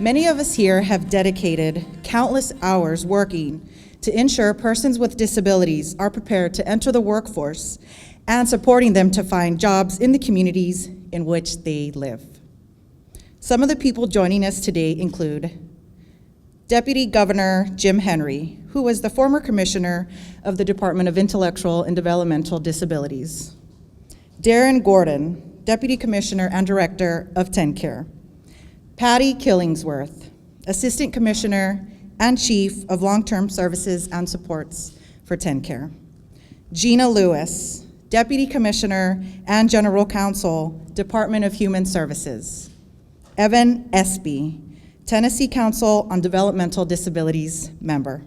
Many of us here have dedicated countless hours working to ensure persons with disabilities are prepared to enter the workforce and supporting them to find jobs in the communities in which they live. Some of the people joining us today include Deputy Governor Jim Henry, who was the former commissioner of the Department of Intellectual and Developmental Disabilities. Darren Gordon, Deputy Commissioner and Director of TennCare. Patty Killingsworth, Assistant Commissioner and Chief of Long-Term Services and Supports for TennCare. Gina Lewis, Deputy Commissioner and General Counsel, Department of Human Services. Evan Espy, Tennessee Council on Developmental Disabilities member.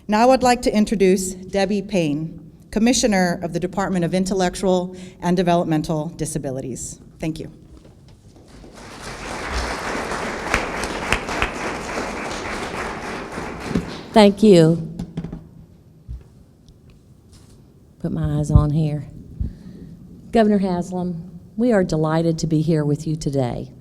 Now I'd like to introduce Debbie Payne, Commissioner of the Department of Intellectual and Developmental Disabilities. Thank you. Thank you. Put my eyes on here. Governor Haslam, we are delighted to be here with you today.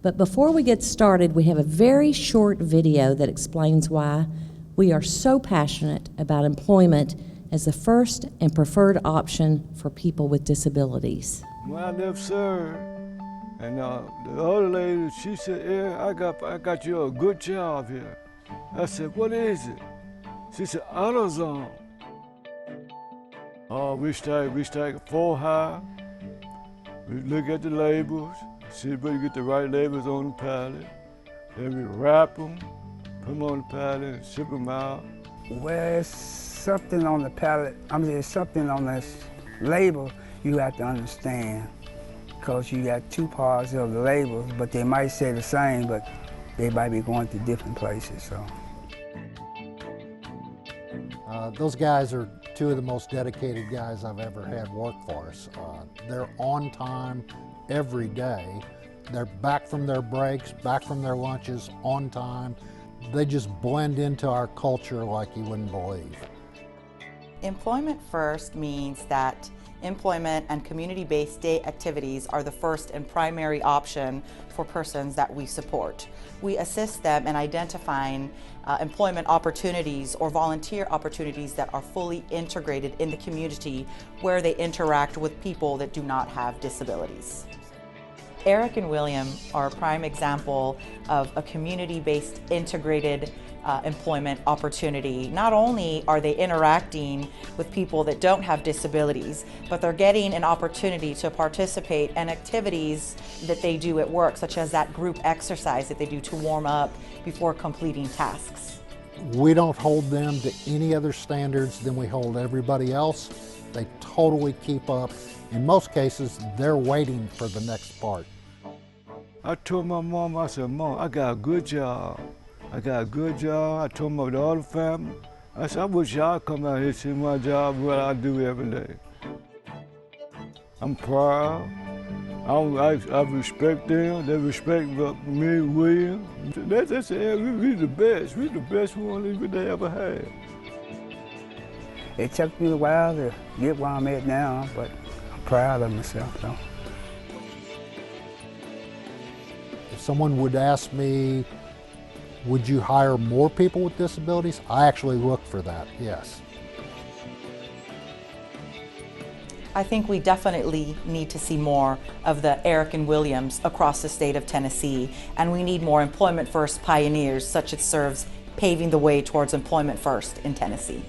But before we get started, we have a very short video that explains why we are so passionate about employment as the first and preferred option for people with disabilities. When I left Sir, and the other lady, she said, "Yeah, I got you a good job here." I said, "What is it?" She said, AutoZone. We start 4 high. We look at the labels, see if we get the right labels on the pallet. Then we wrap them, put them on the pallet, and ship them out. Well, it's something on the pallet. There's something on this label you have to understand, because you got 2 parts of the labels, but they might say the same, but they might be going to different places. So. Those guys are 2 of the most dedicated guys I've ever had work for us. They're on time every day. They're back from their breaks, back from their lunches, on time. They just blend into our culture like you wouldn't believe. Employment First means that employment and community-based day activities are the first and primary option for persons that we support. We assist them in identifying employment opportunities or volunteer opportunities that are fully integrated in the community where they interact with people that do not have disabilities. Eric and William are a prime example of a community-based integrated employment opportunity. Not only are they interacting with people that don't have disabilities, but they're getting an opportunity to participate in activities that they do at work, such as that group exercise that they do to warm up before completing tasks. We don't hold them to any other standards than we hold everybody else. They totally keep up. In most cases, they're waiting for the next part. I told my mom, I said, "Mom, I got a good job. I got a good job." I told my daughter family. I said, "I wish y'all come out here and see my job, what I do every day." I'm proud. I respect them. They respect me, William. They say, we the best. We the best one they ever had. It took me a while to get where I'm at now, but I'm proud of myself, though. If someone would ask me, would you hire more people with disabilities? I actually look for that, yes. I think we definitely need to see more of the Eric and Williams across the state of Tennessee, and we need more Employment First pioneers such as serves paving the way towards Employment First in Tennessee.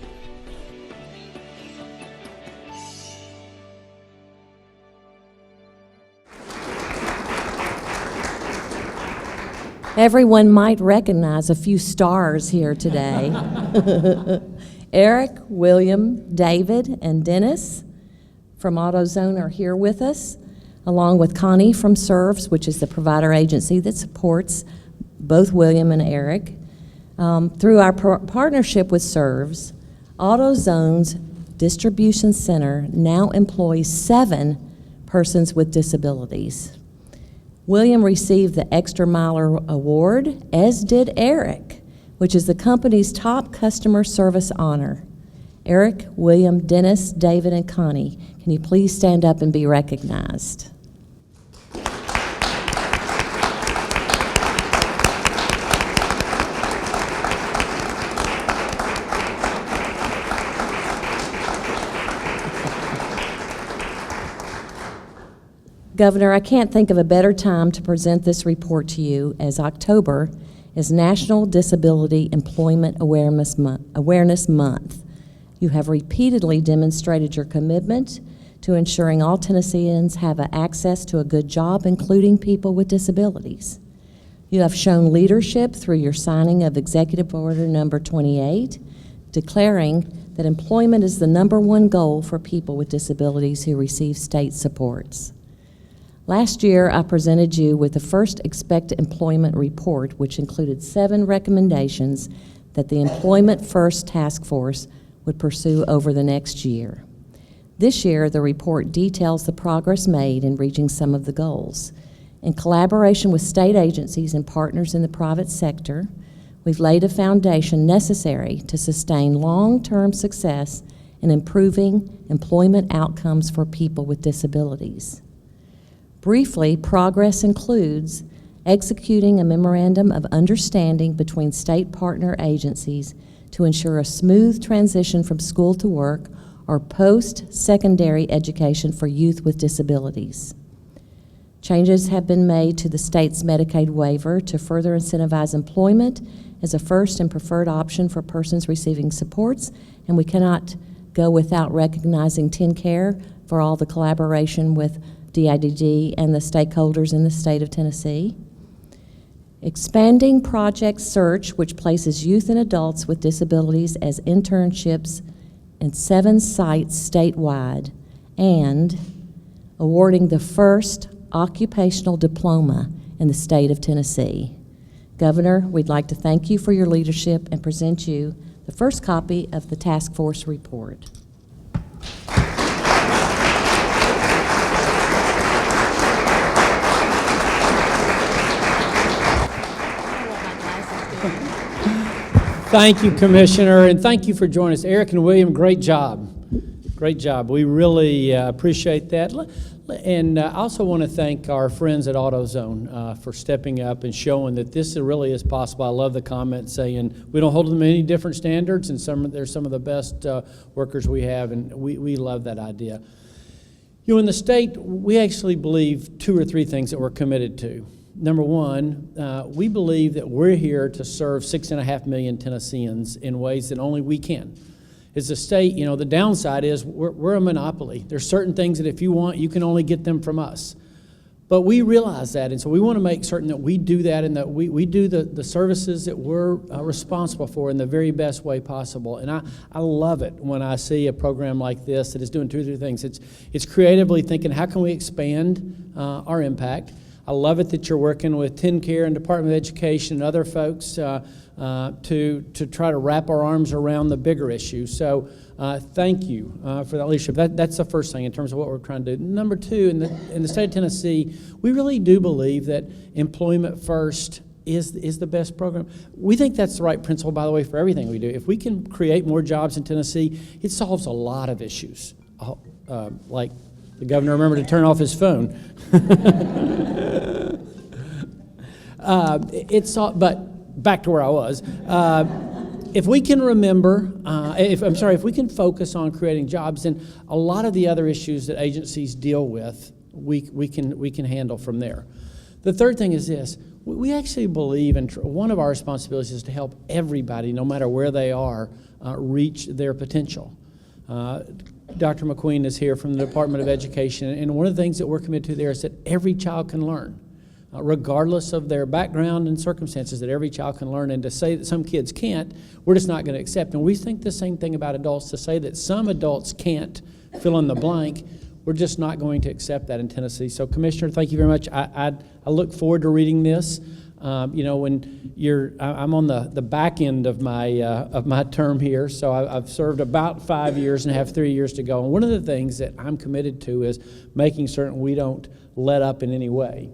Everyone might recognize a few stars here today. Eric, William, David, and Dennis from AutoZone are here with us, along with Connie from SERVS, which is the provider agency that supports both William and Eric. Through our partnership with SERVS, AutoZone's distribution center now employs 7 persons with disabilities. William received the Extra Miler Award, as did Eric, which is the company's top customer service honor. Eric, William, Dennis, David, and Connie, can you please stand up and be recognized? Governor, I can't think of a better time to present this report to you, as October is National Disability Employment Awareness Month. You have repeatedly demonstrated your commitment to ensuring all Tennesseans have access to a good job, including people with disabilities. You have shown leadership through your signing of Executive Order Number 28, declaring that employment is the #1 goal for people with disabilities who receive state supports. Last year, I presented you with the first Expect Employment report, which included 7 recommendations that the Employment First Task Force would pursue over the next year. This year, the report details the progress made in reaching some of the goals. In collaboration with state agencies and partners in the private sector, we've laid a foundation necessary to sustain long-term success in improving employment outcomes for people with disabilities. Briefly, progress includes executing a memorandum of understanding between state partner agencies to ensure a smooth transition from school to work or post-secondary education for youth with disabilities. Changes have been made to the state's Medicaid waiver to further incentivize employment as a first and preferred option for persons receiving supports, and we cannot go without recognizing TennCare for all the collaboration with DIDD and the stakeholders in the state of Tennessee. Expanding Project Search, which places youth and adults with disabilities as internships in 7 sites statewide, and awarding the first occupational diploma in the state of Tennessee. Governor, we'd like to thank you for your leadership and present you the first copy of the task force report. Thank you, Commissioner, and thank you for joining us. Eric and William, great job. Great job. We really appreciate that. And I also want to thank our friends at AutoZone for stepping up and showing that this really is possible. I love the comment saying we don't hold them to any different standards, and they're some of the best workers we have, and we love that idea. You know, in the state, we actually believe 2 or 3 things that we're committed to. Number one, we believe that we're here to serve 6.5 million Tennesseans in ways that only we can. As a state, you know, the downside is we're a monopoly. There's certain things that if you want, you can only get them from us. But we realize that, and so we want to make certain that we do that and that we do the services that we're responsible for in the very best way possible. And I love it when I see a program like this that is doing 2 or 3 things. It's creatively thinking, how can we expand our impact? I love it that you're working with TennCare and Department of Education and other folks to try to wrap our arms around the bigger issue. So thank you for that leadership. That's the first thing in terms of what we're trying to do. Number 2, in the state of Tennessee, we really do believe that Employment First is the best program. We think that's the right principle, by the way, for everything we do. If we can create more jobs in Tennessee, it solves a lot of issues. Like the governor remembered to turn off his phone. But back to where I was. If we can remember, if we can focus on creating jobs, then a lot of the other issues that agencies deal with, we can handle from there. The third thing is this: we actually believe, and one of our responsibilities is to help everybody, no matter where they are, reach their potential. Dr. McQueen is here from the Department of Education, and one of the things that we're committed to there is that every child can learn. Regardless of their background and circumstances, that every child can learn, and to say that some kids can't, we're just not going to accept. And we think the same thing about adults. To say that some adults can't fill in the blank, we're just not going to accept that in Tennessee. So, Commissioner, thank you very much. I look forward to reading this. You know, when I'm on the back end of my term here, so I've served about 5 years and have 3 years to go. And one of the things that I'm committed to is making certain we don't let up in any way.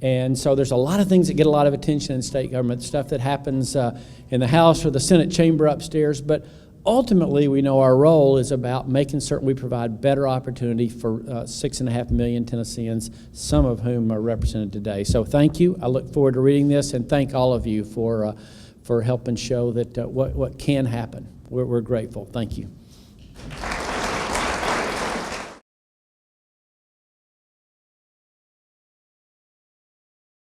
And so there's a lot of things that get a lot of attention in state government, stuff that happens in the House or the Senate chamber upstairs. But ultimately, we know our role is about making certain we provide better opportunity for 6.5 million Tennesseans, some of whom are represented today. So thank you. I look forward to reading this, and thank all of you for helping show that what can happen. We're grateful. Thank you.